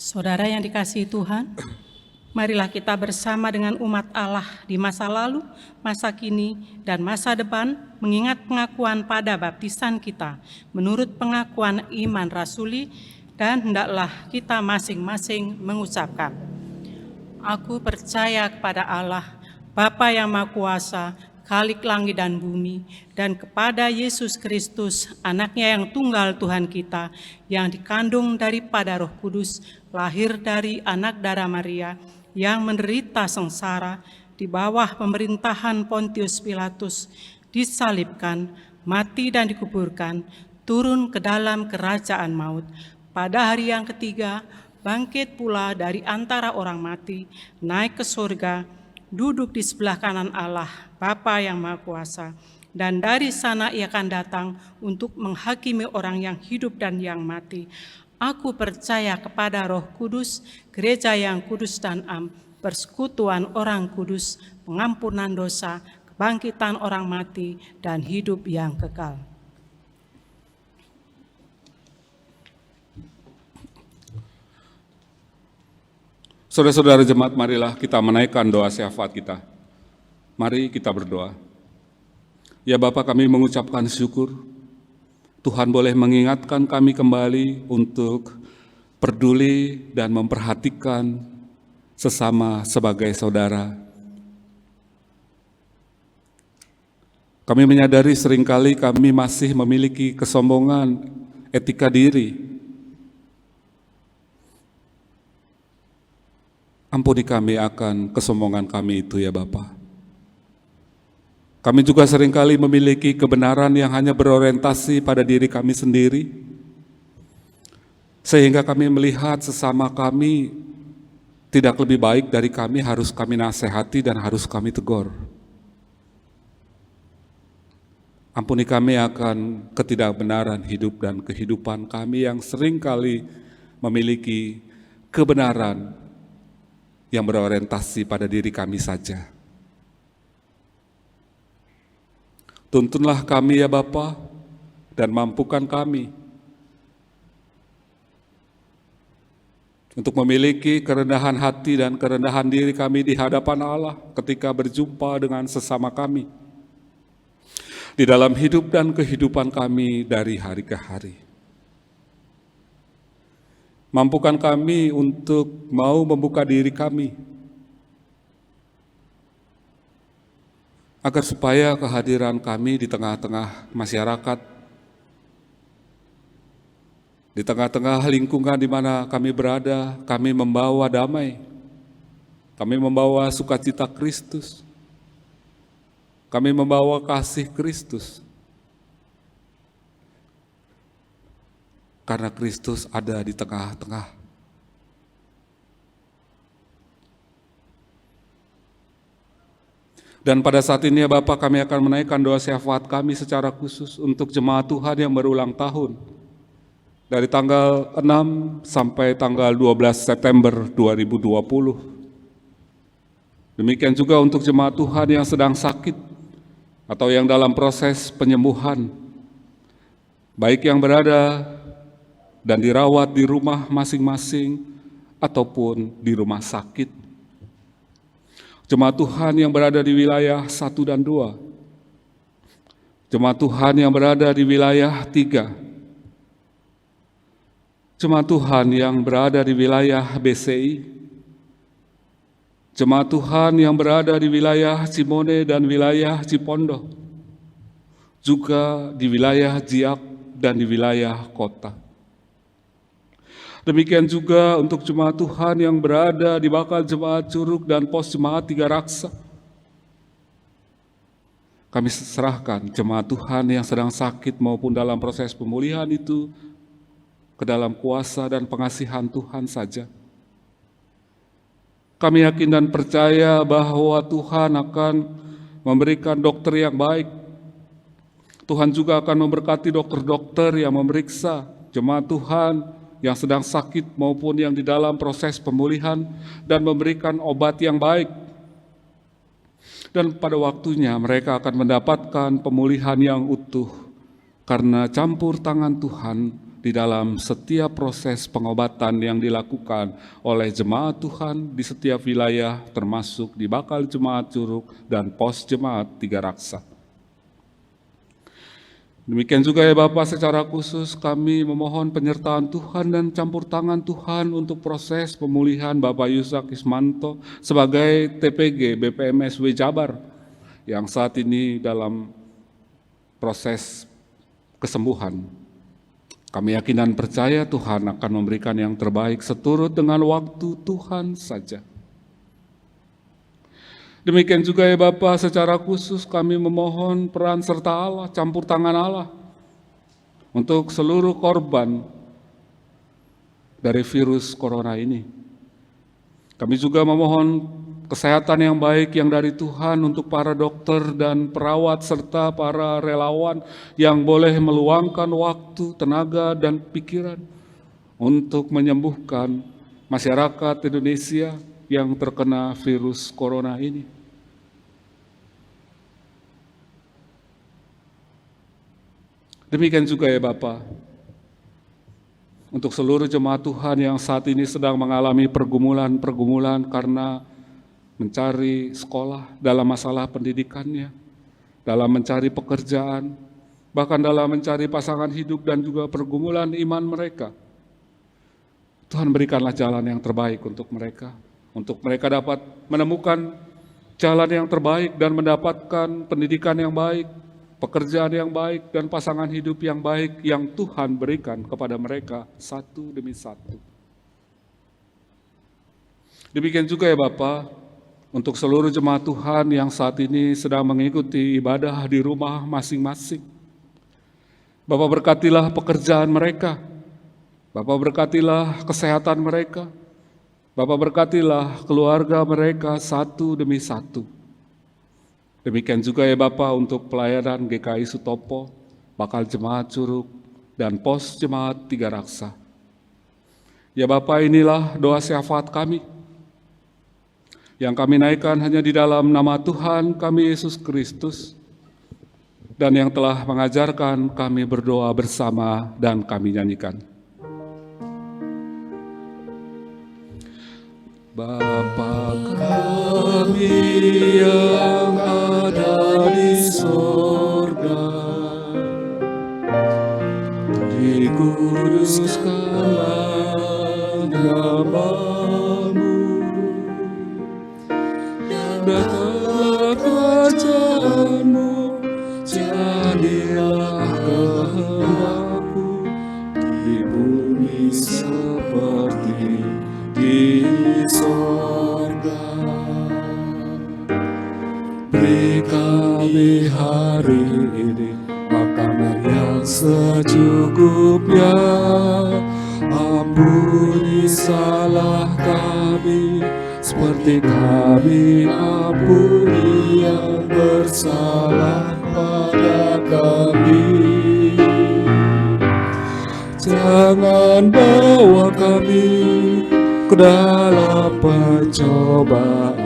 Saudara yang dikasihi Tuhan, marilah kita bersama dengan umat Allah di masa lalu, masa kini, dan masa depan mengingat pengakuan pada baptisan kita menurut pengakuan iman rasuli, dan hendaklah kita masing-masing mengucapkan, Aku percaya kepada Allah, Bapa yang Maha Kuasa, Khalik langit dan bumi, dan kepada Yesus Kristus, anaknya yang tunggal Tuhan kita, yang dikandung daripada Roh Kudus, lahir dari anak darah Maria, yang menderita sengsara di bawah pemerintahan Pontius Pilatus, disalibkan, mati dan dikuburkan, turun ke dalam kerajaan maut. Pada hari yang ketiga, bangkit pula dari antara orang mati, naik ke surga, duduk di sebelah kanan Allah, Bapa yang Maha Kuasa, dan dari sana ia akan datang untuk menghakimi orang yang hidup dan yang mati. Aku percaya kepada Roh Kudus, gereja yang kudus dan am, persekutuan orang kudus, pengampunan dosa, kebangkitan orang mati, dan hidup yang kekal. Saudara-saudara jemaat, marilah kita menaikkan doa syafaat kita. Mari kita berdoa. Ya Bapa, kami mengucapkan syukur. Tuhan boleh mengingatkan kami kembali untuk peduli dan memperhatikan sesama sebagai saudara. Kami menyadari seringkali kami masih memiliki kesombongan etika diri. Ampuni kami akan kesombongan kami itu ya Bapa. Kami juga seringkali memiliki kebenaran yang hanya berorientasi pada diri kami sendiri, sehingga kami melihat sesama kami tidak lebih baik dari kami, harus kami nasihati dan harus kami tegur. Ampuni kami akan ketidakbenaran hidup dan kehidupan kami yang seringkali memiliki kebenaran yang berorientasi pada diri kami saja. Tuntunlah kami ya Bapa, dan mampukan kami untuk memiliki kerendahan hati dan kerendahan diri kami di hadapan Allah ketika berjumpa dengan sesama kami di dalam hidup dan kehidupan kami dari hari ke hari. Mampukan kami untuk mau membuka diri kami agar supaya kehadiran kami di tengah-tengah masyarakat, di tengah-tengah lingkungan di mana kami berada, kami membawa damai, kami membawa sukacita Kristus, kami membawa kasih Kristus. Karena Kristus ada di tengah-tengah. Dan pada saat ini ya Bapak, kami akan menaikkan doa syafaat kami secara khusus untuk jemaat Tuhan yang berulang tahun. Dari tanggal 6 sampai tanggal 12 September 2020. Demikian juga untuk jemaat Tuhan yang sedang sakit atau yang dalam proses penyembuhan. Baik yang berada dan dirawat di rumah masing-masing ataupun di rumah sakit. Jemaat Tuhan yang berada di wilayah 1 dan 2. Jemaat Tuhan yang berada di wilayah 3. Jemaat Tuhan yang berada di wilayah BCI. Jemaat Tuhan yang berada di wilayah Cimone dan wilayah Cipondo. Juga di wilayah Jiak dan di wilayah kota. Demikian juga untuk jemaat Tuhan yang berada di bakal jemaat Curug dan pos jemaat Tiga Raksa. Kami serahkan jemaat Tuhan yang sedang sakit maupun dalam proses pemulihan itu ke dalam kuasa dan pengasihan Tuhan saja. Kami yakin dan percaya bahwa Tuhan akan memberikan dokter yang baik. Tuhan juga akan memberkati dokter-dokter yang memeriksa jemaat Tuhan yang sedang sakit maupun yang di dalam proses pemulihan dan memberikan obat yang baik. Dan pada waktunya mereka akan mendapatkan pemulihan yang utuh karena campur tangan Tuhan di dalam setiap proses pengobatan yang dilakukan oleh jemaat Tuhan di setiap wilayah termasuk di bakal jemaat Curug dan pos jemaat Tiga Raksa. Demikian juga ya Bapak, secara khusus kami memohon penyertaan Tuhan dan campur tangan Tuhan untuk proses pemulihan Bapak Yusak Ismanto sebagai TPG BPMSW Jabar yang saat ini dalam proses kesembuhan. Kami yakin dan percaya Tuhan akan memberikan yang terbaik seturut dengan waktu Tuhan saja. Demikian juga ya Bapak, secara khusus kami memohon peran serta Allah, campur tangan Allah untuk seluruh korban dari virus corona ini. Kami juga memohon kesehatan yang baik yang dari Tuhan untuk para dokter dan perawat serta para relawan yang boleh meluangkan waktu, tenaga, dan pikiran untuk menyembuhkan masyarakat Indonesia yang terkena virus corona ini. Demikian juga ya Bapak, untuk seluruh jemaat Tuhan yang saat ini sedang mengalami pergumulan karena mencari sekolah dalam masalah pendidikannya, dalam mencari pekerjaan, bahkan dalam mencari pasangan hidup dan juga pergumulan iman mereka. Tuhan berikanlah jalan yang terbaik untuk mereka dapat menemukan jalan yang terbaik dan mendapatkan pendidikan yang baik, pekerjaan yang baik, dan pasangan hidup yang baik yang Tuhan berikan kepada mereka satu demi satu. Demikian juga ya Bapa, untuk seluruh jemaat Tuhan yang saat ini sedang mengikuti ibadah di rumah masing-masing. Bapa berkatilah pekerjaan mereka, Bapa berkatilah kesehatan mereka, Bapa berkatilah keluarga mereka satu demi satu. Demikian juga ya Bapa untuk pelayanan GKI Sutopo, bakal jemaat Curug, dan pos jemaat Tiga Raksa. Ya Bapa, inilah doa syafaat kami, yang kami naikkan hanya di dalam nama Tuhan kami Yesus Kristus, dan yang telah mengajarkan kami berdoa bersama dan kami nyanyikan. Bapa kami yang ada di sorga, dikuduskanlah nama-Mu, datanglah kerajaan-Mu, jadilah kehendak-Mu di bumi seperti di sorga. Beri kami hari ini makanan yang secukupnya, ampuni salah kami seperti kami ampuni yang bersalah pada kami. Jangan bawa kami ke dalam pencobaan,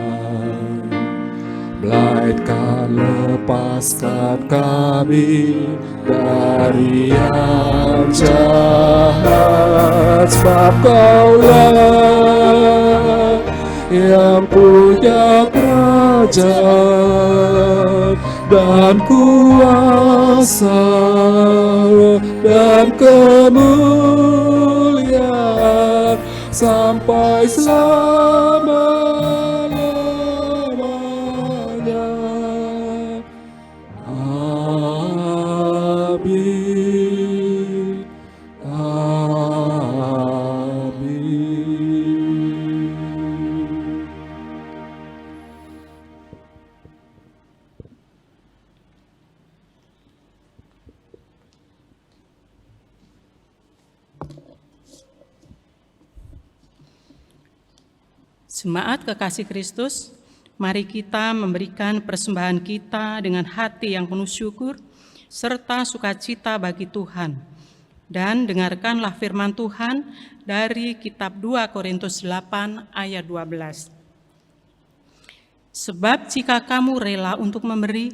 melainkan lepaskan kami dari yang jahat. Sebab Kaulah yang punya kerajaan dan kuasa dan kemuliaan sampai selama-lamanya. Amin. Amin. Jemaat kekasih Kristus, mari kita memberikan persembahan kita dengan hati yang penuh syukur serta sukacita bagi Tuhan. Dan dengarkanlah firman Tuhan dari kitab 2 Korintus 8 ayat 12. Sebab jika kamu rela untuk memberi,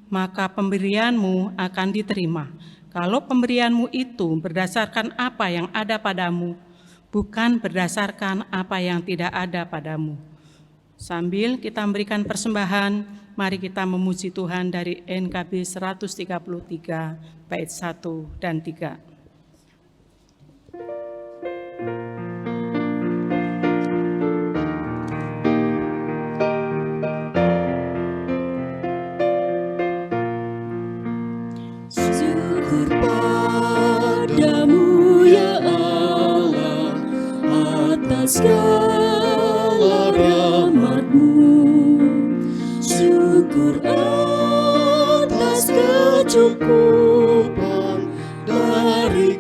maka pemberianmu akan diterima. Kalau pemberianmu itu berdasarkan apa yang ada padamu, bukan berdasarkan apa yang tidak ada padamu. Sambil kita memberikan persembahan, mari kita memuji Tuhan dari NKB 133 bait 1 dan 3. Syukur padamu ya Allah atas segala rahmat-Mu. Syukur atas kecukupan dari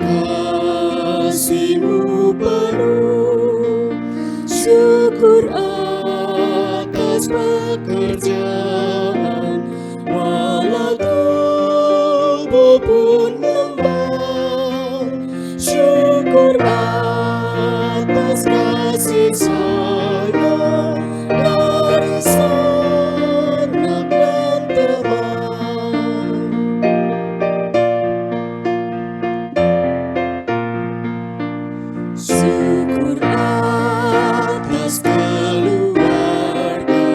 kasih-Mu penuh. Syukur atas pekerjaan walau tubuh pun lembah. Syukur atas kasih sayang dari sanak dan teman. Syukur atas keluarga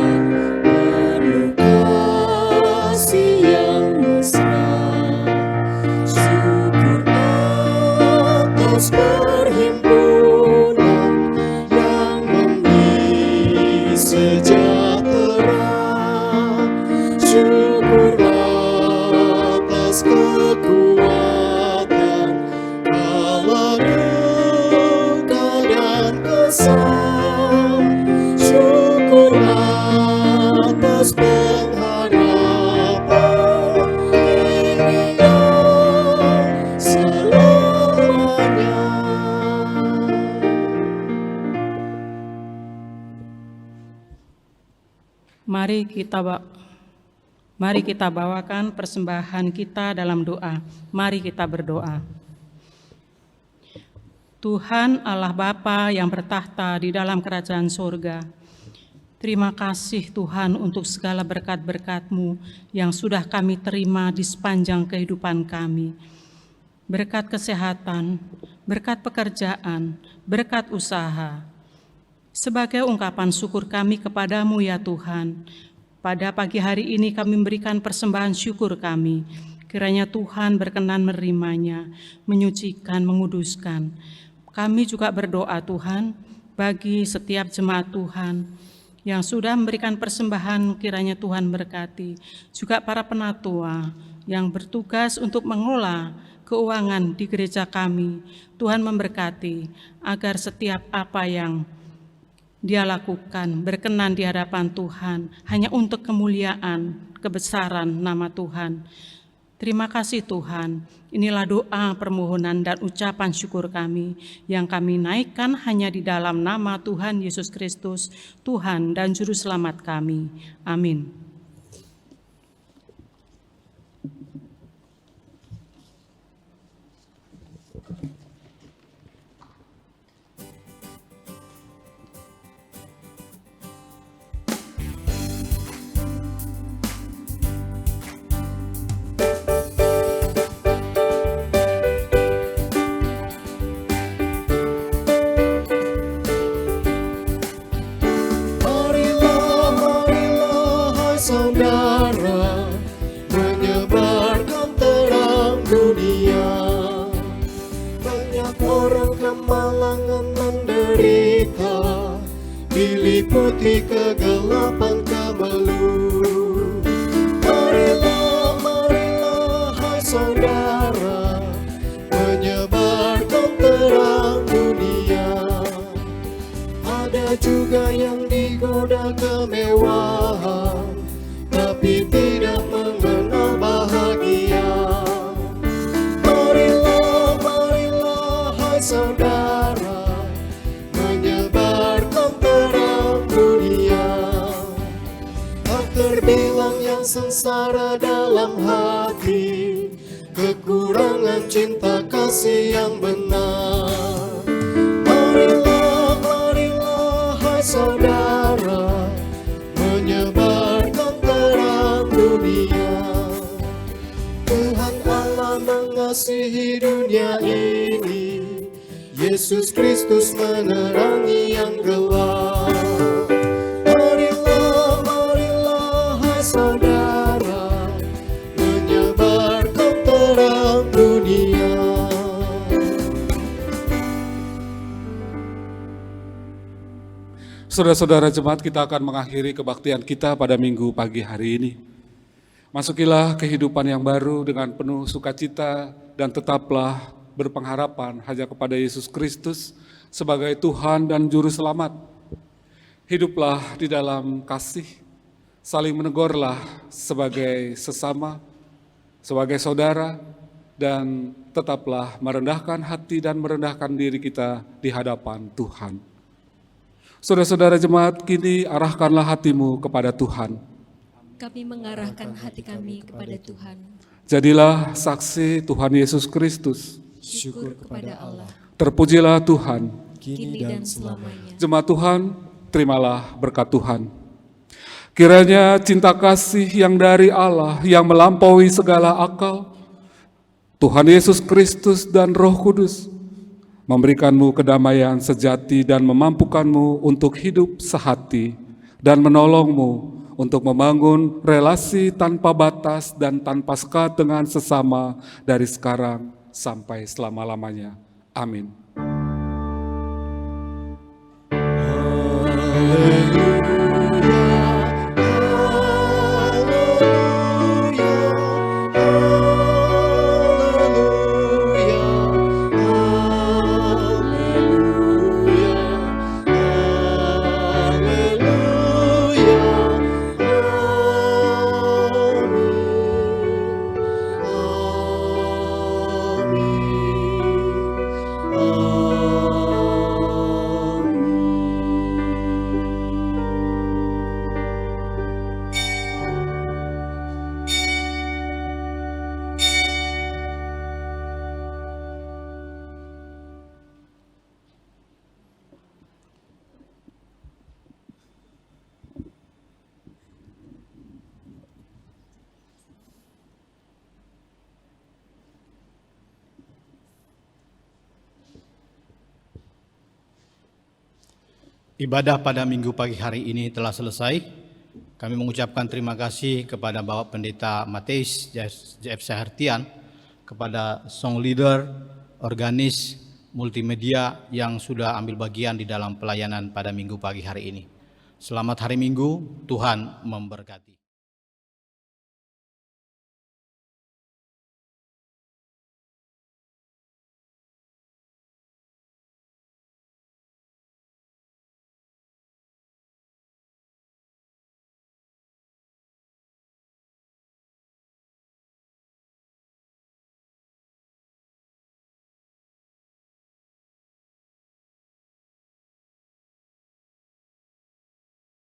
penuh asa, syukur atas pengharapan ini yang selamanya. Mari kita bawakan persembahan kita dalam doa. Mari kita berdoa. Tuhan Allah Bapa yang bertahta di dalam kerajaan surga, terima kasih Tuhan untuk segala berkat-berkat-Mu yang sudah kami terima di sepanjang kehidupan kami. Berkat kesehatan, berkat pekerjaan, berkat usaha. Sebagai ungkapan syukur kami kepadamu ya Tuhan, pada pagi hari ini kami memberikan persembahan syukur kami. Kiranya Tuhan berkenan menerimanya, menyucikan, menguduskan. Kami juga berdoa Tuhan, bagi setiap jemaat Tuhan yang sudah memberikan persembahan, kiranya Tuhan berkati. Juga para penatua yang bertugas untuk mengelola keuangan di gereja kami, Tuhan memberkati agar setiap apa yang dia lakukan berkenan di hadapan Tuhan, hanya untuk kemuliaan, kebesaran nama Tuhan. Terima kasih Tuhan, inilah doa, permohonan, dan ucapan syukur kami yang kami naikkan hanya di dalam nama Tuhan Yesus Kristus, Tuhan dan Juru Selamat kami. Amin. Saudara, menyebarkan terang dunia. Banyak orang kemalangan menderita, diliputi kegelapan kemalu. Marilah, hai saudara, menyebarkan terang dunia. Ada juga yang digoda kemewahan, tapi tidak mengenal bahagia. Marilah, hai saudara, menyebarkan terang dunia. Tak terbilang yang sengsara dalam hati, kekurangan cinta kasih yang benar. Marilah, hai saudara, menyebarkan terang dunia. Tuhan Allah mengasihi dunia ini, Yesus Kristus menerangi yang gelap. Marilah, hai saudara, menyebarkan terang dunia. Saudara-saudara jemaat, kita akan mengakhiri kebaktian kita pada minggu pagi hari ini. Masukilah kehidupan yang baru dengan penuh sukacita dan tetaplah berpengharapan hanya kepada Yesus Kristus sebagai Tuhan dan Juru Selamat. Hiduplah di dalam kasih, saling menegurlah sebagai sesama, sebagai saudara, dan tetaplah merendahkan hati dan merendahkan diri kita di hadapan Tuhan. Saudara-saudara jemaat, kini arahkanlah hatimu kepada Tuhan. Kami mengarahkan hati kami kepada Tuhan. Jadilah saksi Tuhan Yesus Kristus. Syukur kepada Allah. Terpujilah Tuhan. Kini dan selamanya. Jemaat Tuhan, terimalah berkat Tuhan. Kiranya cinta kasih yang dari Allah yang melampaui segala akal, Tuhan Yesus Kristus dan Roh Kudus, memberikanmu kedamaian sejati dan memampukanmu untuk hidup sehati dan menolongmu untuk membangun relasi tanpa batas dan tanpa sekat dengan sesama dari sekarang sampai selama-lamanya. Amin. Ibadah pada minggu pagi hari ini telah selesai. Kami mengucapkan terima kasih kepada Bapak Pendeta Mateus JF Sahartian, kepada song leader, organis, multimedia yang sudah ambil bagian di dalam pelayanan pada minggu pagi hari ini. Selamat hari Minggu, Tuhan memberkati.